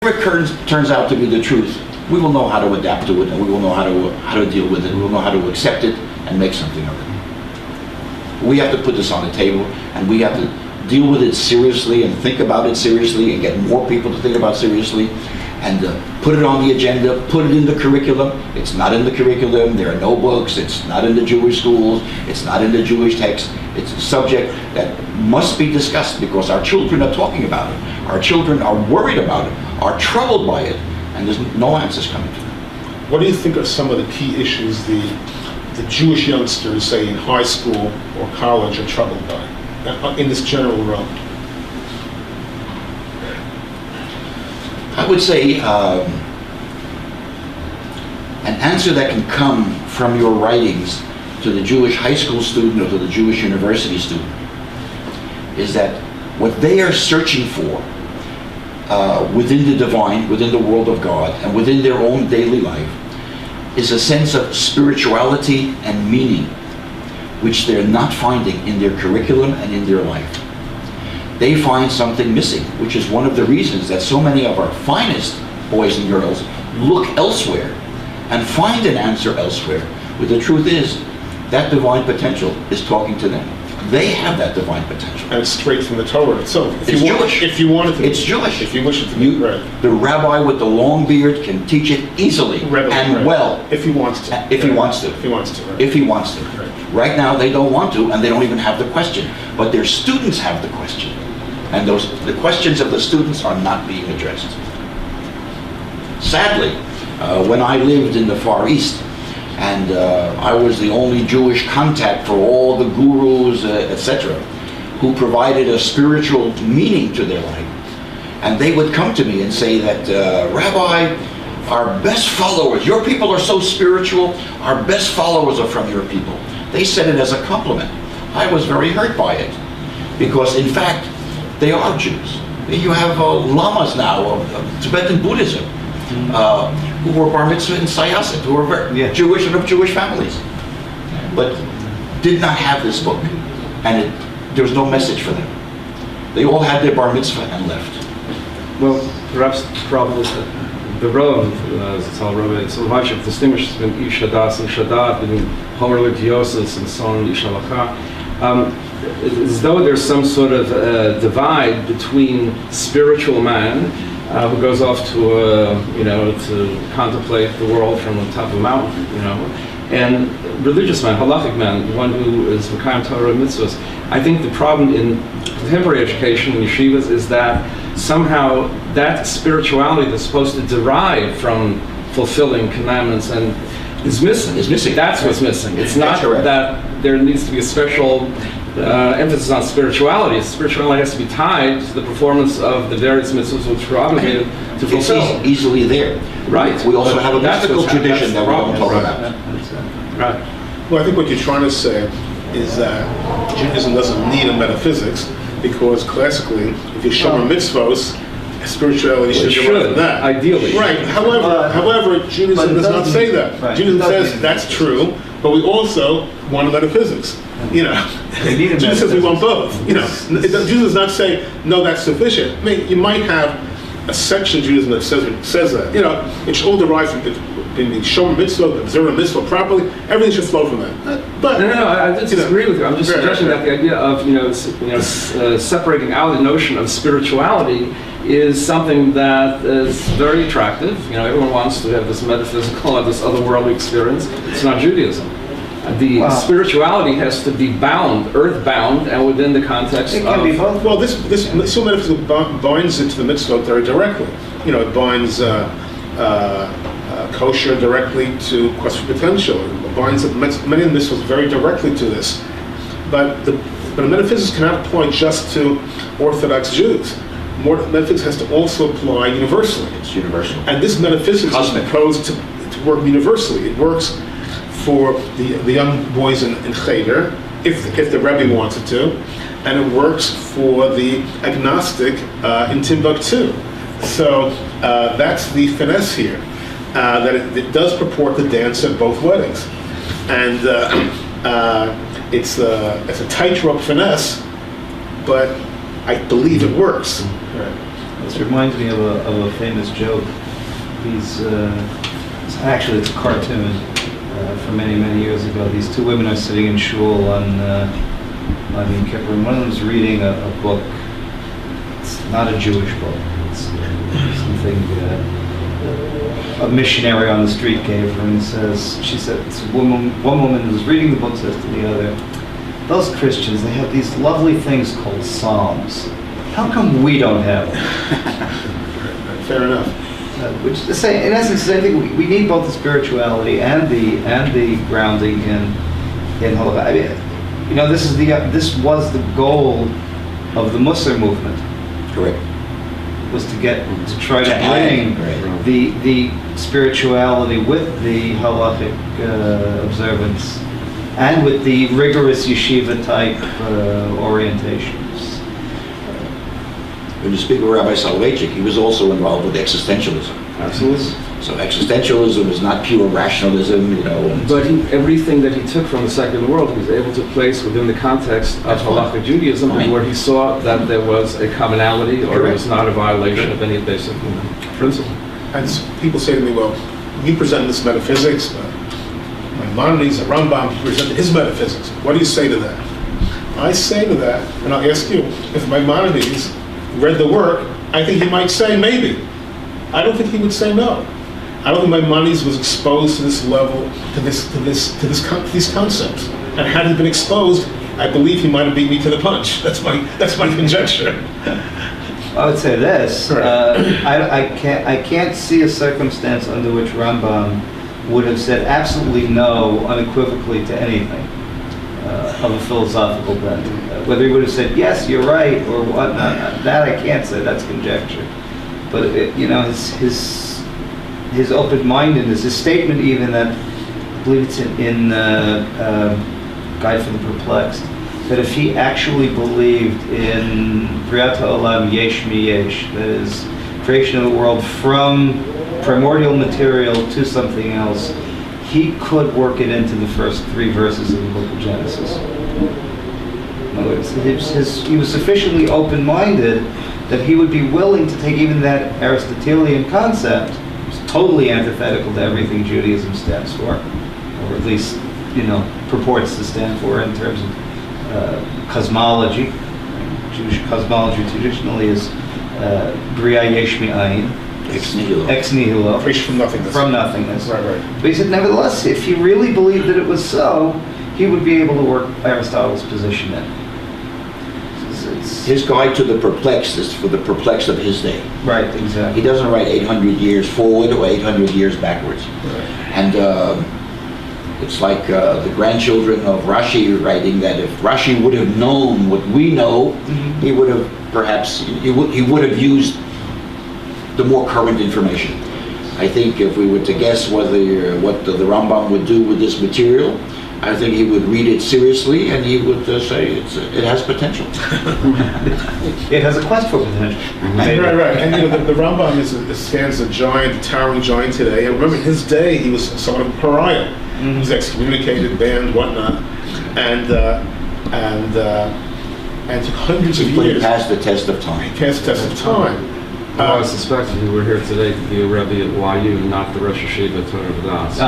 it turns out to be the truth, we will know how to adapt to it, and we will know how to deal with it. We will know how to accept it and make something of it. We have to put this on the table, and we have to deal with it seriously and think about it seriously and get more people to think about it seriously and put it on the agenda, put it in the curriculum. It's not in the curriculum, there are no books, it's not in the Jewish schools, it's not in the Jewish text. It's a subject that must be discussed because our children are talking about it. Our children are worried about it, are troubled by it, and there's no answers coming to them. What do you think are some of the key issues the Jewish youngsters, say in high school or college, are troubled by in this general realm? I would say an answer that can come from your writings to the Jewish high school student or to the Jewish university student is that what they are searching for within the divine, within the world of God, and within their own daily life is a sense of spirituality and meaning which they're not finding in their curriculum and in their life. They find something missing, which is one of the reasons that so many of our finest boys and girls look elsewhere and find an answer elsewhere. But the truth is, that divine potential is talking to them. They have that divine potential. And it's straight from the Torah itself. It's Jewish. If you wanted to. It's Jewish. If you wish it to be read. The rabbi with the long beard can teach it easily and well. If he wants to. If he wants to. If he wants to. Right. If he wants to. Right now they don't want to, and they don't even have the question. But their students have the question. And the questions of the students are not being addressed. Sadly, when I lived in the Far East, and I was the only Jewish contact for all the gurus, etc., who provided a spiritual meaning to their life. And they would come to me and say that, Rabbi, our best followers, your people are so spiritual, our best followers are from your people. They said it as a compliment. I was very hurt by it, because in fact, they are Jews. You have lamas now of Tibetan Buddhism, who were bar mitzvah and sayasit, who were Jewish and of Jewish families, but did not have this book, and there was no message for them. They all had their bar mitzvah and left. Well, perhaps the problem is that the Rav, Rabbi, so much of distinguishes between Ish Hadas and Shadat, between Homer Litiosis and so on, Ish Halakha. As though there's some sort of divide between spiritual man, who goes off to to contemplate the world from the top of a mountain, and religious man, halachic man, one who is Mekayim Torah mitzvahs. I think the problem in contemporary education in yeshivas is that somehow that spirituality that's supposed to derive from fulfilling commandments and is missing. Is missing. That's what's missing. It's not that there needs to be a special emphasis on spirituality. Spirituality has to be tied to the performance of the various mitzvahs which we're obligated to fulfill. It's easily there. Right. We also have a mystical tradition that we don't talk about. Right. Well, I think what you're trying to say is that Judaism doesn't need a metaphysics, because classically, if you shomer mitzvos, spirituality should derive from that. Ideally. Right. However, Judaism does not say that. Right. Judaism says that's true, but we also want a metaphysics. Judaism says we want both. Judaism does not say no, that's sufficient. I mean, you might have a section of Judaism that says that. It should all derive from being shomer mitzvah, observing mitzvah properly. Everything should flow from that. But no, I disagree with you. I'm just suggesting that the idea of separating out the notion of spirituality is something that is very attractive. Everyone wants to have this metaphysical, this otherworldly experience. It's not Judaism. The spirituality has to be bound, earth-bound, and within the context of... It can be both. Well, this Summa Metaphysica binds into the mitzvot very directly. It binds kosher directly to quest for potential. It binds many of the mitzvot very directly to this. But a metaphysics cannot apply just to Orthodox Jews. Metaphysics has to also apply universally. It's universal. And this metaphysics is proposed to work universally. It works for the young boys in Cheder, if the Rabbi wants it to, and it works for the agnostic in Timbuktu. So that's the finesse here, that it does purport to dance at both weddings. And it's a tightrope finesse, but I believe it works. Right. This reminds me of a famous joke. Actually, it's a cartoon from many, many years ago. These two women are sitting in shul on Yom Kippur, and one of them is reading a book. It's not a Jewish book. It's something a missionary on the street gave her, and she said, one woman who's reading the book says to the other, "Those Christians, they have these lovely things called Psalms. How come we don't have them?" Fair enough. Which is to say, in essence, I think we need both the spirituality and the grounding in halakha. I mean, this was the goal of the Muslim movement. Correct. Was to try to bring the spirituality with the halachic observance and with the rigorous yeshiva type orientations. When you speak of Rabbi Soloveitchik, he was also involved with existentialism. Absolutely. So existentialism is not pure rationalism, But everything that he took from the secular world, he was able to place within the context of halakhic Judaism, and where he saw that there was a commonality, or it was not a violation of any basic principle. And people say to me, well, you present this metaphysics, Maimonides, the Rambam, he presented his metaphysics. What do you say to that? I say to that, and I'll ask you, if Maimonides read the work, I think he might say maybe. I don't think he would say no. I don't think Maimonides was exposed to this level, to these concepts. And had he been exposed, I believe he might have beat me to the punch. That's my conjecture. I would say this: I can't see a circumstance under which Rambam would have said absolutely no, unequivocally to anything of a philosophical bent. Whether he would have said yes, you're right, or whatnot, that I can't say. That's conjecture. But his open-mindedness, his statement even that, I believe it's in Guide for the Perplexed, that if he actually believed in Briat HaOlam Yesh Mi Yesh, that is, creation of the world from primordial material to something else, he could work it into the first 3 verses of the book of Genesis. In other words, he was sufficiently open-minded that he would be willing to take even that Aristotelian concept, which is totally antithetical to everything Judaism stands for, or at least, purports to stand for in terms of cosmology. Jewish cosmology traditionally is Bria Yesh Mi'ayin. Ex nihilo. Ex nihilo. Creation from nothingness. From nothingness. Right. But he said, nevertheless, if he really believed that it was so, he would be able to work Aristotle's position in. His guide to the perplexed is for the perplexed of his day. Right, exactly. He doesn't write 800 years forward or 800 years backwards. Right. And it's like the grandchildren of Rashi writing that if Rashi would have known what we know, he would have perhaps, he would have used the more current information. I think if we were to guess what the Rambam would do with this material, I think he would read it seriously and he would say it has potential. It has a quest for potential. Right. And the Rambam stands a giant, towering giant today. And remember, in his day, he was somewhat of a pariah. He was excommunicated, banned, whatnot, and took hundreds of But years. it passed the test of time. Passed the test of time. I suspect if you were here today to be a Rabbi at YU, not the Rosh Hashiva Torah V'das.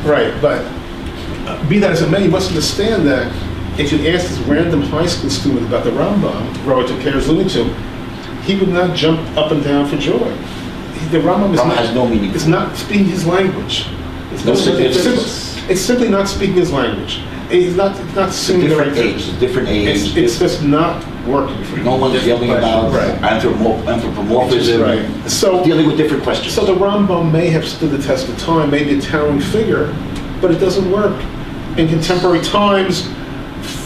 Right, but be that as it may, you must understand that if you ask this random high school student about the Rambam, Rabbi Tokayer is alluding to, he would not jump up and down for joy. The Rambam has no meaning. It's not speaking his language. It's simply not speaking his language. It's not singing the right It's a different age. It's just not working for him. No one's yelling about anthropomorphism. Right. So dealing with different questions. So the Rambam may have stood the test of time, maybe a towering figure, but it doesn't work in contemporary times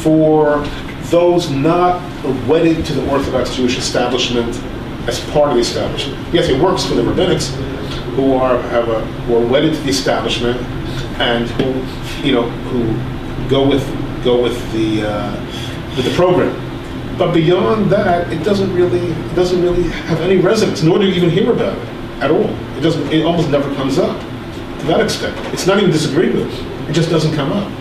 for those not wedded to the Orthodox Jewish establishment as part of the establishment. Yes, it works for the rabbinics who are wedded to the establishment and who go with the program. But beyond that, it doesn't really have any resonance, nor do you even hear about it at all. It almost never comes up to that extent. It's not even disagreed with. It just doesn't come up.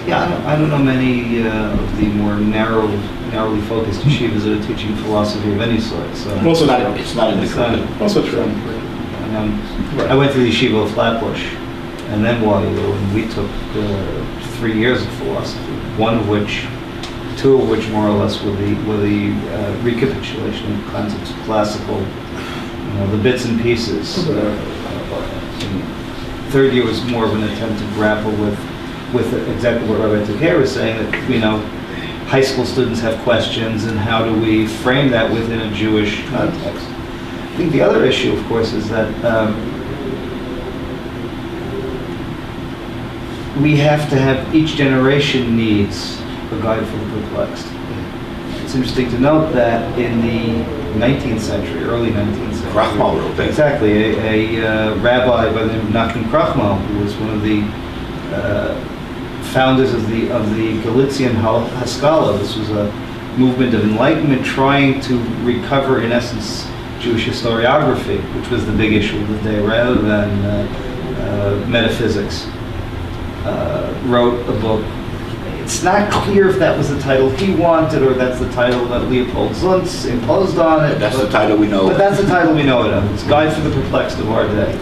Yeah, I don't know many of the more narrow narrowly focused yeshivas that are teaching philosophy of any sort. So Also It's not in the it's not- curriculum. Also true. And, Right. I went through the yeshiva of Flatbush, and then YU, and we took 3 years of philosophy. Two of which more or less were the recapitulation of concepts of classical, the bits and pieces. Third year was more of an attempt to grapple with exactly what Rabbi Tokayer was saying, that high school students have questions, and how do we frame that within a Jewish context. I think the other issue, of course, is that we have to have, each generation needs a guide for the perplexed. It's interesting to note that in the 19th century, early 19th century, Krachmal wrote that. exactly, a rabbi by the name of Nachman Krachmal, who was one of the founders of the Galician Haskalah. This was a movement of enlightenment trying to recover, in essence, Jewish historiography, which was the big issue of the day, rather than metaphysics. Wrote a book. It's not clear if that was the title he wanted, or that's the title that Leopold Zuntz imposed on it. That's the title we know. But that's the title we know it of. It's Guide for the Perplexed of Our Day.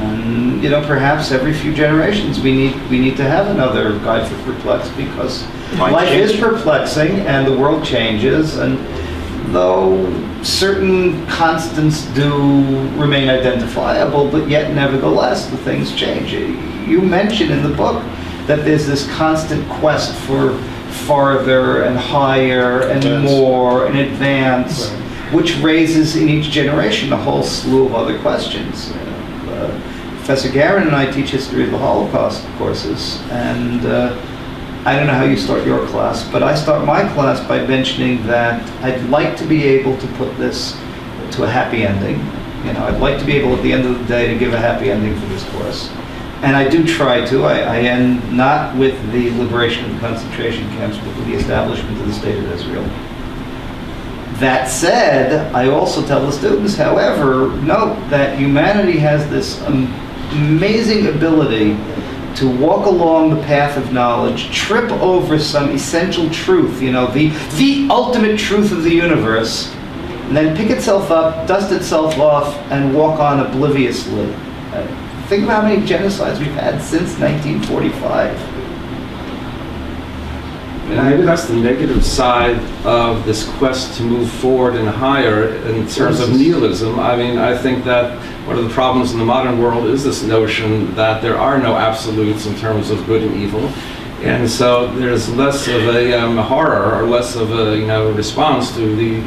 And perhaps every few generations we need to have another Guide for the Perplexed, because life is perplexing and the world changes, and though certain constants do remain identifiable, but yet nevertheless the things change. You mention in the book that there's this constant quest for farther and higher and more and advance, which raises in each generation a whole slew of other questions. Professor Garrin and I teach history of the Holocaust courses, and I don't know how you start your class, but I start my class by mentioning that I'd like to be able to put this to a happy ending. I'd like to be able at the end of the day to give a happy ending for this course. And I do try to. I end not with the liberation of the concentration camps, but with the establishment of the State of Israel. That said, I also tell the students, however, note that humanity has this amazing ability to walk along the path of knowledge, trip over some essential truth, the ultimate truth of the universe, and then pick itself up, dust itself off, and walk on obliviously. Think about how many genocides we've had since 1945. Maybe that's the negative side of this quest to move forward and higher in terms of nihilism. I think that one of the problems in the modern world is this notion that there are no absolutes in terms of good and evil. And so there's less of a horror, or less of a response to the